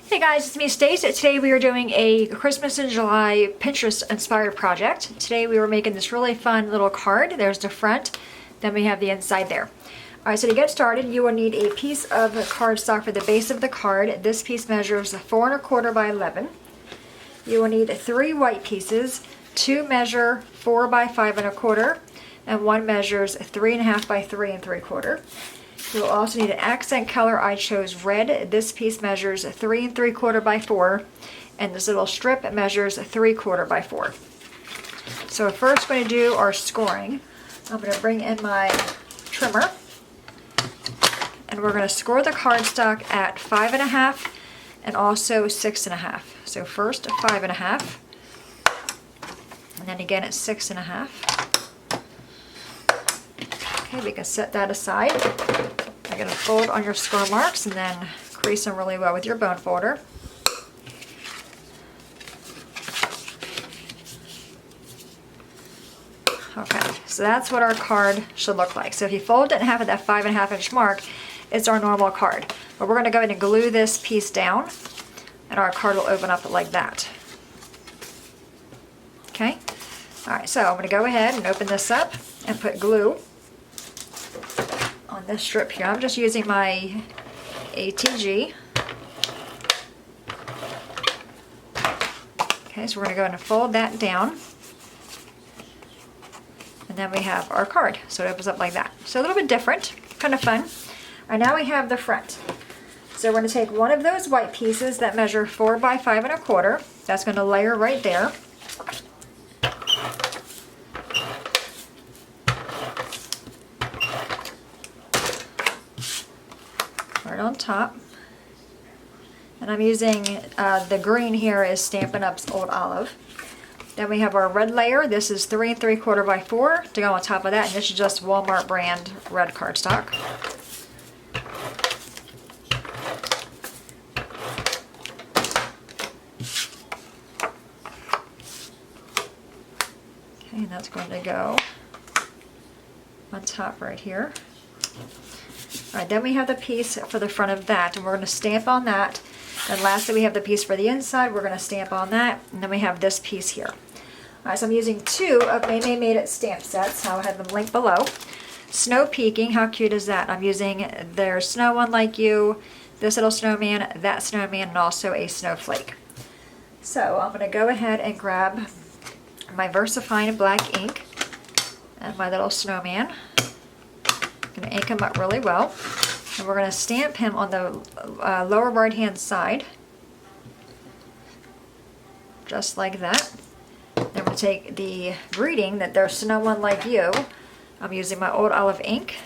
Hey guys, it's me, Stace. Today we are doing a Christmas in July Pinterest inspired project. Today we were making this really fun little card. There's the front, then we have the inside there. Alright, so to get started, you will need a piece of cardstock for the base of the card. This piece measures 4 1/4 by 11. You will need 3 white pieces. 2 measure 4 by 5 1/4, and 1 measures 3 1/2 by 3 3/4. You'll also need an accent color. I chose red. This piece measures 3 3/4 by 4, and this little strip measures 3/4 by 4. So first we're going to do our scoring. I'm going to bring in my trimmer, and we're going to score the cardstock at 5 1/2 and also 6 1/2. So first 5 1/2, and then again at 6 1/2. Okay, we can set that aside. You're going to fold on your score marks and then crease them really well with your bone folder. Okay, so that's what our card should look like. So if you fold it in half at that 5 1/2 inch mark, it's our normal card. But we're going to go ahead and glue this piece down, and our card will open up like that. Okay, alright, so I'm going to go ahead and open this up and put glue on this strip here. I'm just using my ATG. Okay, so we're going to go ahead and fold that down. And then we have our card. So it opens up like that. So a little bit different, kind of fun. Alright, now we have the front. So we're going to take one of those white pieces that measure 4 by 5 1/4. That's going to layer right there. Right on top. And I'm using the green here is Stampin' Up's Old Olive. Then we have our red layer. This is 3 3/4 by 4 to go on top of that, and this is just Walmart brand red cardstock. Okay, and that's going to go on top right here. Alright, then we have the piece for the front of that, and we're going to stamp on that. And lastly, we have the piece for the inside. We're going to stamp on that, and then we have this piece here. Alright, so I'm using 2 of my Made It stamp sets. I'll have them linked below. Snow Peeking, how cute is that? I'm using their Snow One Like You, this little snowman, that snowman, and also a snowflake. So I'm going to go ahead and grab my VersaFine black ink and my little snowman. I'm going to ink him up really well, and we're going to stamp him on the lower right hand side, just like that. Then we're going to take the greeting that there's no one like you. I'm using my Old Olive ink.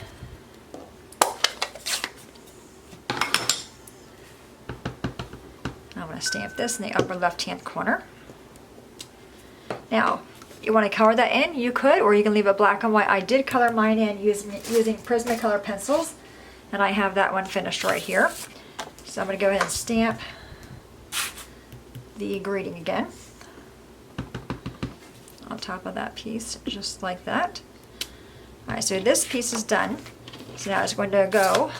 I'm going to stamp this in the upper left hand corner. Now, you want to color that in, you could, or you can leave it black and white. I did color mine in using Prisma Colored Pencils, and I have that one finished right here. So I'm going to go ahead and stamp the greeting again on top of that piece, just like that. Alright, so this piece is done. So now it's going to go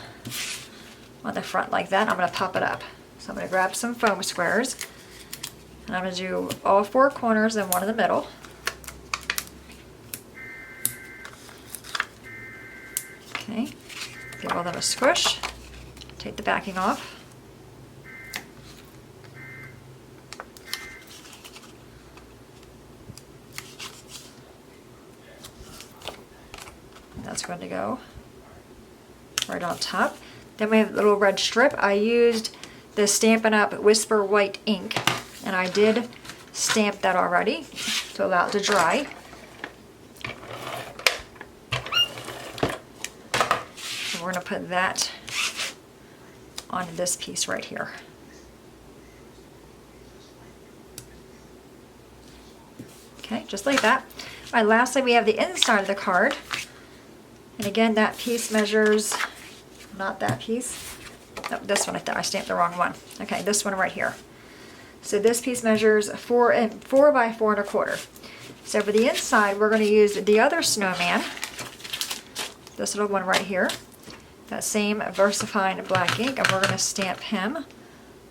on the front like that. I'm going to pop it up. So I'm going to grab some foam squares, and I'm going to do all 4 corners and one in the middle. Okay, give all them a squish, take the backing off. And that's going to go right on top. Then we have a little red strip. I used the Stampin' Up Whisper White ink, and I did stamp that already to allow it to dry. We're going to put that on this piece right here. Okay, just like that. Alright, lastly we have the inside of the card. And again, that piece measures, not that piece. No, this one, I stamped the wrong one. Okay, this one right here. So this piece measures 4 by 4 1/4. So for the inside, we're going to use the other snowman, this little one right here. That same VersaFine black ink, and we're going to stamp him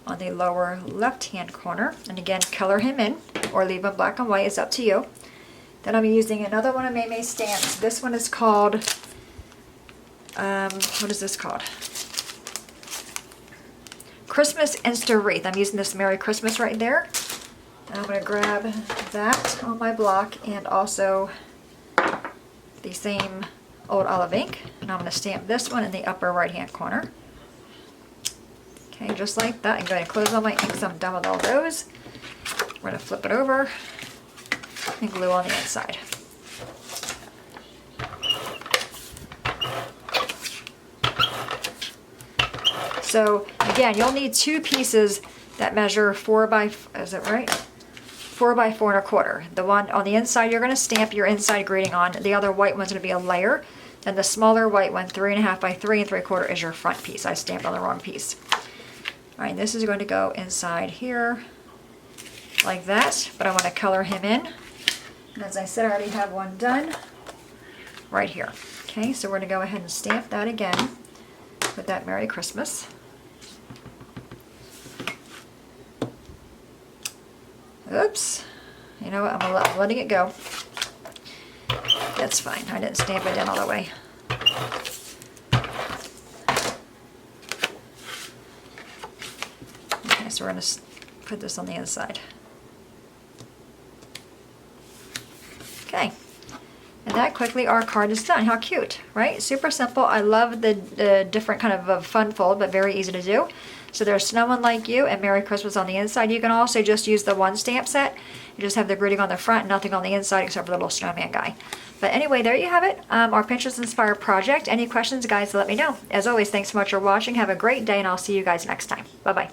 on the lower left-hand corner. And again, color him in or leave him black and white, it's up to you. Then I'm using another one of May's stamps. This one is called, what is this called? Christmas Insta Wreath. I'm using this Merry Christmas right there. And I'm going to grab that on my block and also the same old olive ink. And I'm going to stamp this one in the upper right-hand corner. Okay, just like that. I'm going to close all my inks. I'm done with all those. We're going to flip it over and glue on the inside. So again, you'll need two pieces that measure 4 by, is it right? 4 by 4 1/4. The one on the inside you're going to stamp your inside greeting on. The other white one's going to be a layer. Then the smaller white one, 3 1/2 by 3 3/4 is your front piece. I stamped on the wrong piece. All right, this is going to go inside here like that, but I want to color him in. And as I said, I already have one done right here. Okay, so we're going to go ahead and stamp that again with that Merry Christmas. Oops. You know what? I'm letting it go. That's fine. I didn't stamp it in all the way. Okay, so we're going to put this on the inside. Okay. And that quickly our card is done. How cute, right? Super simple. I love the different kind of fun fold, but very easy to do. So there's Snowman Like You and Merry Christmas on the inside. You can also just use the one stamp set. You just have the greeting on the front, nothing on the inside except for the little snowman guy. But anyway, there you have it. Our Pinterest Inspired project. Any questions, guys, let me know. As always, thanks so much for watching. Have a great day, and I'll see you guys next time. Bye-bye.